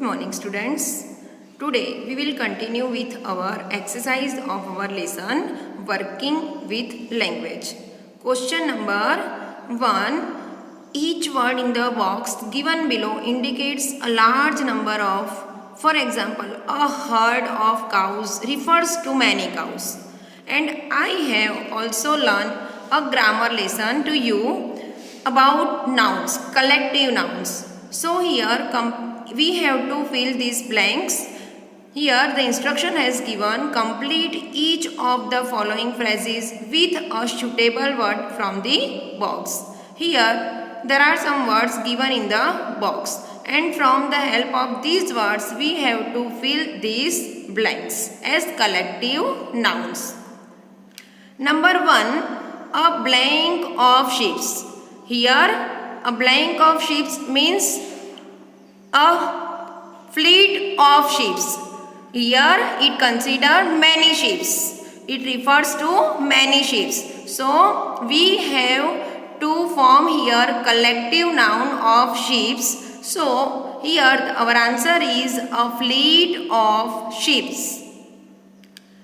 morning students. Today we will continue with our exercise of our lesson working with language. Question number 1. Each word in the box given below indicates a large number of, for example, a herd of cows refers to many cows. And I have also learned a grammar lesson to you about nouns, collective nouns. So here we have to fill these blanks. Here the instruction has given complete each of the following phrases with a suitable word from the box. Here there are some words given in the box, and from the help of these words we have to fill these blanks as collective nouns. Number 1, a blank of ships. Here a blank of ships means a fleet of ships. Here it considers many ships. It refers to many ships. So we have to form here collective noun of ships. So here our answer is a fleet of ships.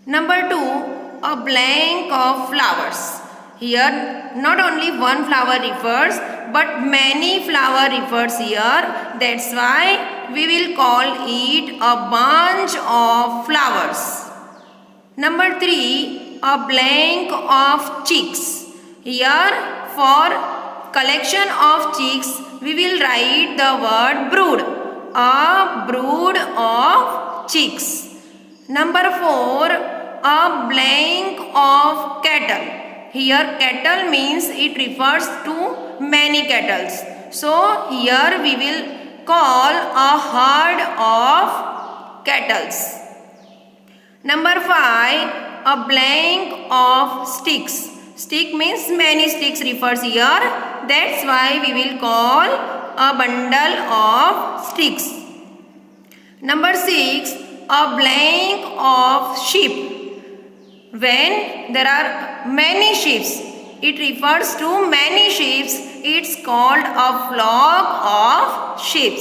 Number 2, a blank of flowers. Here not only one flower refers but many flower refers here. That's why we will call it a bunch of flowers. Number 3, a blank of chicks. Here for collection of chicks we will write the word brood. A brood of chicks. Number 4, a blank of cattle. Here cattle means it refers to many cattle. So here we will call a herd of cattle. Number 5, a blank of sticks. Stick means many sticks refers here. That's why we will call a bundle of sticks. Number 6, a blank of sheep. When there are many sheep, it refers to many sheep. It's called a flock of sheep.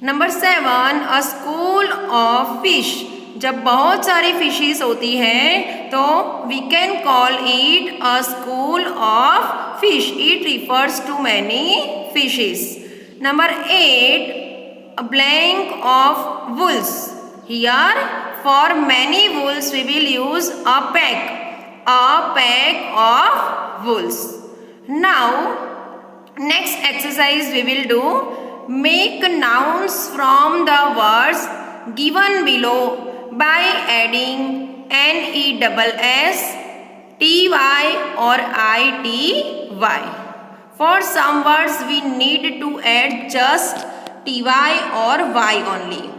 Number 7, a school of fish. जब बहुत सारी fishes होती हैं तो we can call it a school of fish. It refers to many fishes. Number 8, a blank of wolves. Here for many wolves we will use a pack of wolves. Now next exercise we will do make nouns from the words given below by adding NESS, TY or ITY. For some words we need to add just TY or Y only.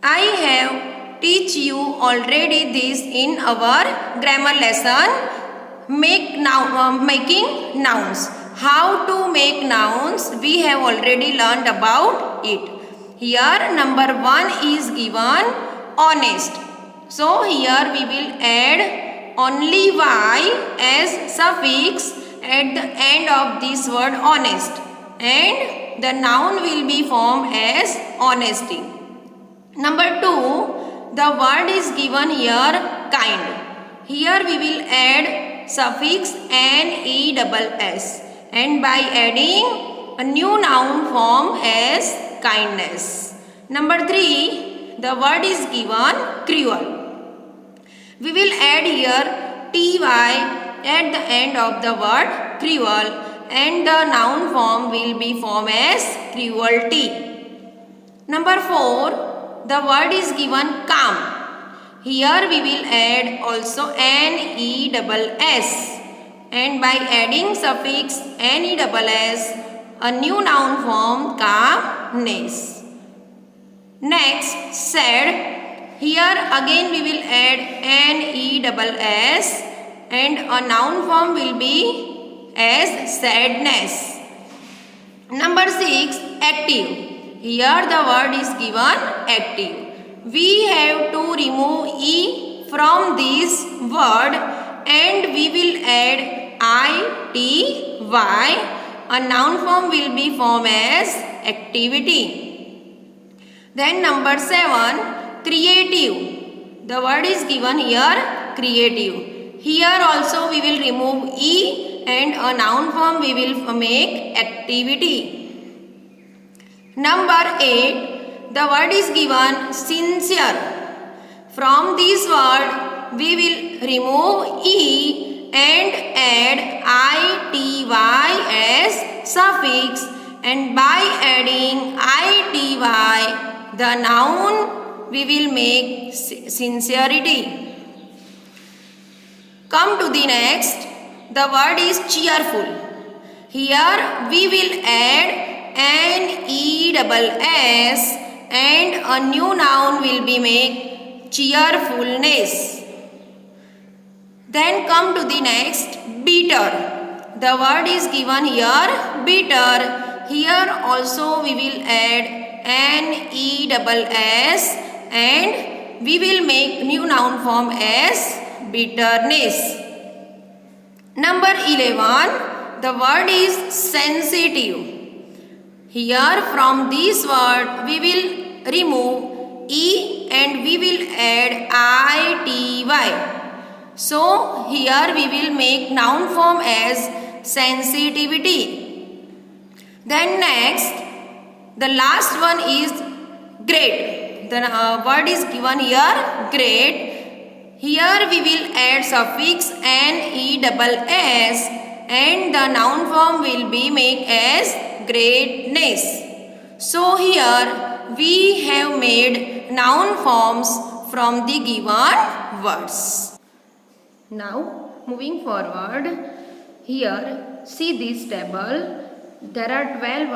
I have teach you already this in our grammar lesson making nouns. How to make nouns we have already learned about it. Here number 1 is given honest. So here we will add only Y as suffix at the end of this word honest, and the noun will be formed as honesty. Number 2, the word is given here kind. Here we will add suffix NESS, and by adding a new noun form as kindness. Number 3, the word is given cruel. We will add here TY at the end of the word cruel, and the noun form will be formed as cruelty. Number 4, the word is given calm. Here we will add also NESS, and by adding suffix NESS, a new noun form calmness. Next, sad. Here again we will add NESS, and a noun form will be as sadness. Number 6, active. Here the word is given active. We have to remove E from this word, and we will add ITY. A noun form will be formed as activity. Then number 7, creative. The word is given here, creative. Here also we will remove E and a noun form we will make activity. Number 8, the word is given sincere. From this word we will remove E and add ity as suffix, and by adding ity, the noun we will make sincerity. Come to the next. The word is cheerful. Here we will add NESS and a new noun will be made cheerfulness. Then come to the next, bitter. The word is given here, bitter. Here also we will add NESS and we will make new noun form as bitterness. Number 11, the word is sensitive. Here from this word we will remove E and we will add ITY. So here we will make noun form as sensitivity. Then next, the last one is great. The word is given here, great. Here we will add suffix NESS and the noun form will be made as greatness. So here we have made noun forms from the given words. Now moving forward, here see this table. There are 12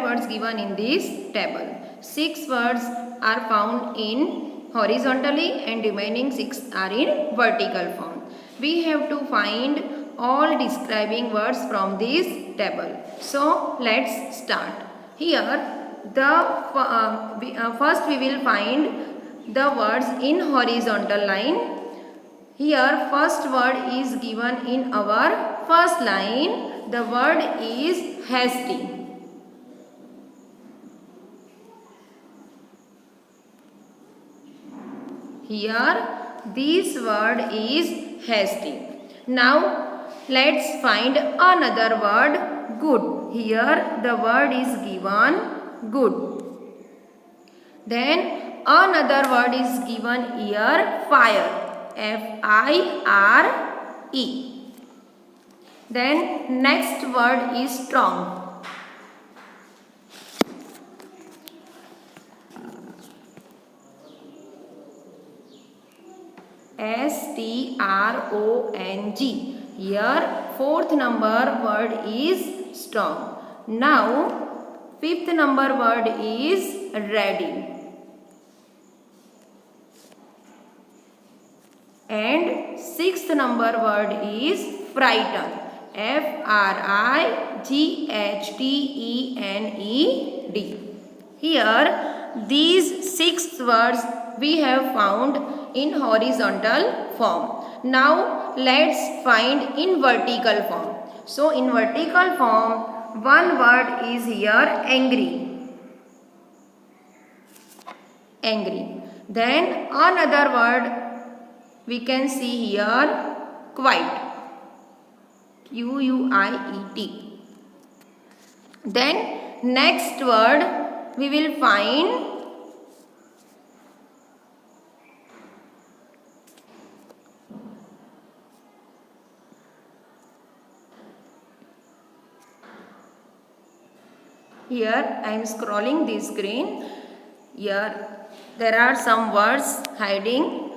words given in this table. 6 words are found in horizontally and remaining 6 are in vertical form. We have to find all describing words from this table. So let's start. Here first we will find the words in horizontal line. Here first word is given in our first line. The word is hasty. Here this word is hasty. Now let's find another word, good. Here the word is given good. Then another word is given here, fire. FIRE. Then next word is strong. STRONG. Here fourth number word is strong. Now fifth number word is ready. And sixth number word is frighten. FRIGHTENED. Here these 6 words we have found in horizontal form. Now let's find in vertical form. So in vertical form, one word is here, angry. Angry. Then another word we can see here, quiet. QUIET. Then next word we will find here. I am scrolling this screen. Here there are some words hiding.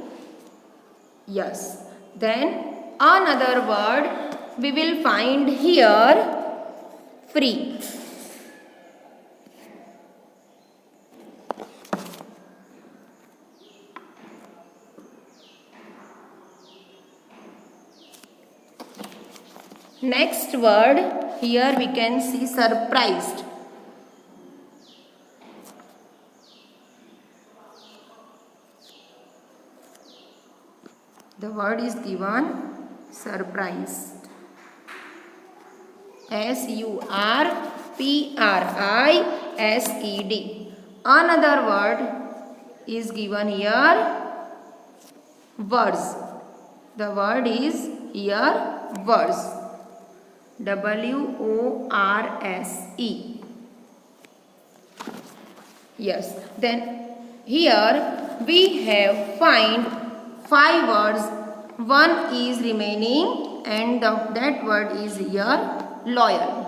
Yes. Then another word we will find here, free. Next word here we can see, surprised. The word is given, surprised. SURPRISED. Another word is given here, words. The word is here words. WORSE. Yes. Then here we have find 5 words. One is remaining and that word is here loyal.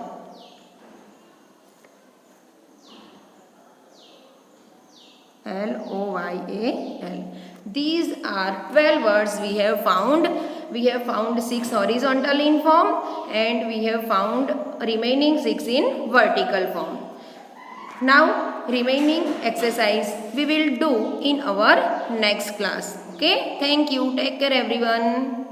LOYAL. These are 12 words we have found. We have found 6 horizontal in form and we have found remaining 6 in vertical form. Now remaining exercise we will do in our next class. Okay, thank you. Take care everyone.